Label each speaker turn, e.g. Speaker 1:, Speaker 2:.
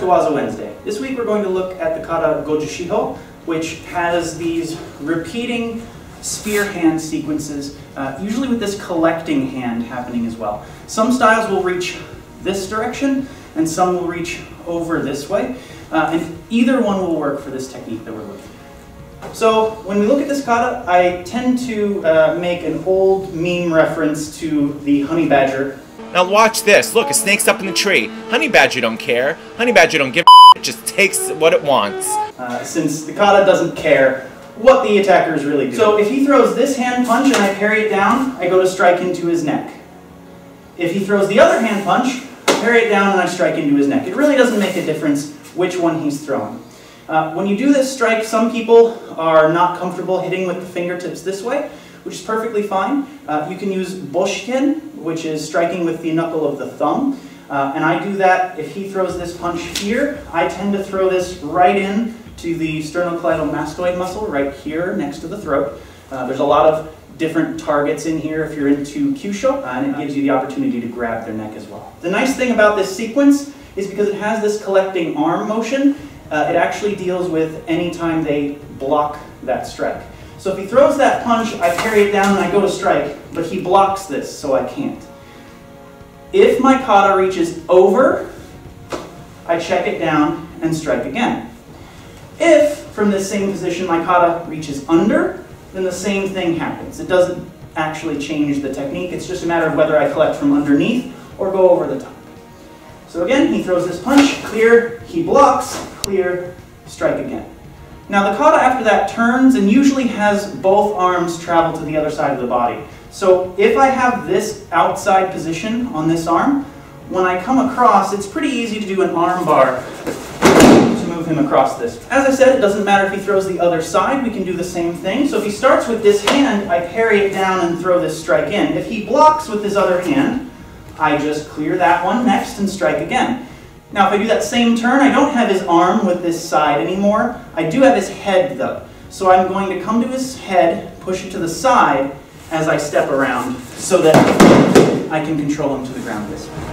Speaker 1: to Waza Wednesday. This week we're going to look at the kata Gojushiho, which has these repeating spear hand sequences, usually with this collecting hand happening as well. Some styles will reach this direction, and some will reach over this way, and either one will work for this technique that we're looking at. So when we look at this kata, I tend to make an old meme reference to the honey badger.
Speaker 2: Now watch this. Look, a snake's up in the tree. Honey badger don't care. Honey badger don't give a it just takes what it wants.
Speaker 1: Since the kata doesn't care what the attacker is really doing. So if he throws this hand punch and I parry it down, I go to strike into his neck. If he throws the other hand punch, I parry it down and I strike into his neck. It really doesn't make a difference which one he's throwing. When you do this strike, some people are not comfortable hitting with the fingertips this way, which is perfectly fine. You can use boshiken, which is striking with the knuckle of the thumb. And I do that if he throws this punch here. I tend to throw this right in to the sternocleidomastoid muscle right here next to the throat. There's a lot of different targets in here if you're into Kyusho, and it gives you the opportunity to grab their neck as well. The nice thing about this sequence is because it has this collecting arm motion, it actually deals with any time they block that strike. So if he throws that punch, I parry it down and I go to strike, but he blocks this, so I can't. If my kata reaches over, I check it down and strike again. If, from this same position, my kata reaches under, then the same thing happens. It doesn't actually change the technique, it's just a matter of whether I collect from underneath or go over the top. So again, he throws this punch, clear, he blocks, clear, strike again. Now the kata after that turns and usually has both arms travel to the other side of the body. So if I have this outside position on this arm, when I come across, it's pretty easy to do an arm bar to move him across this. As I said, it doesn't matter if he throws the other side, we can do the same thing. So if he starts with this hand, I parry it down and throw this strike in. If he blocks with his other hand, I just clear that one next and strike again. Now if I do that same turn, I don't have his arm with this side anymore. I do have his head though. So I'm going to come to his head, push it to the side as I step around so that I can control him to the ground this way.